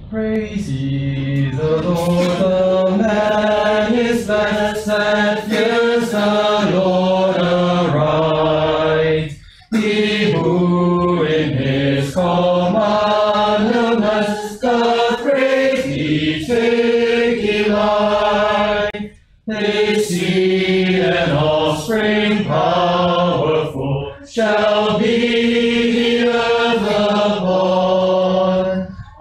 Praise ye the Lord, the man is blessed that fears the Lord aright. He who in his commandments doth greatly take delight. His seed and offspring powerful shall be the earth upon.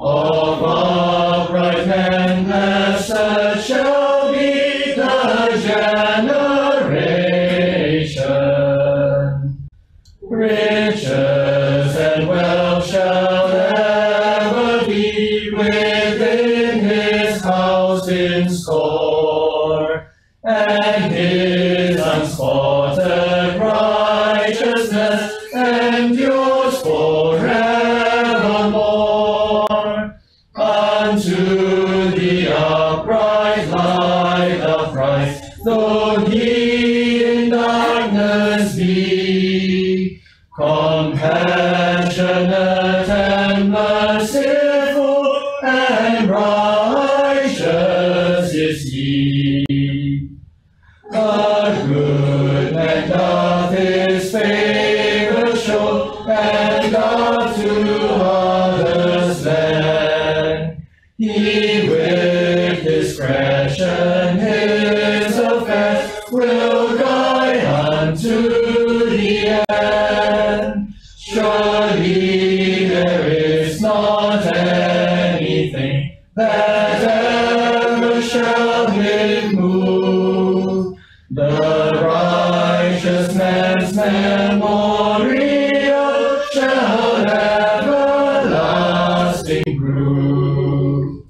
Of upright men blessed shall be the generation. Riches and wealth shall ever be within his house in store, and his unspotted righteousness endures forevermore. Unto the upright light of Christ, though he in darkness be, compassionate and merciful and righteous is he. A good man doth his favor show, and doth to others lend. He with discretion his affairs will guide unto the end. Surely there is not anything that ever shall him move. The righteous man's memorial shall everlasting prove.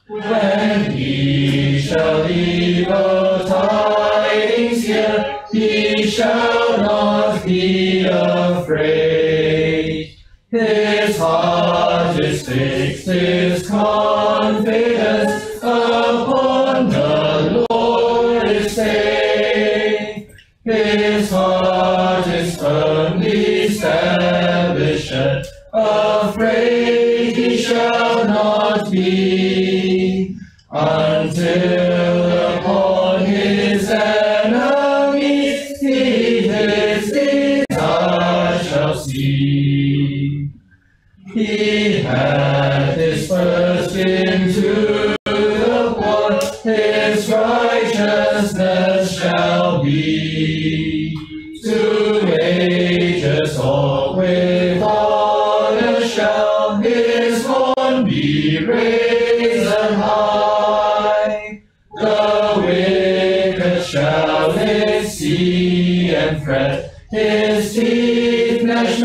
When he shall evil tidings hear, he shall not be afraid. His heart is fixed, his confidence upon the Lord is safe. His heart is firmly established, afraid he shall not be, until upon his enemies he his desire shall see. He hath dispersed into the poor, his righteousness shall be to ages all. With honor shall his horn be raised high. The wicked shall it see and fret, his teeth gnash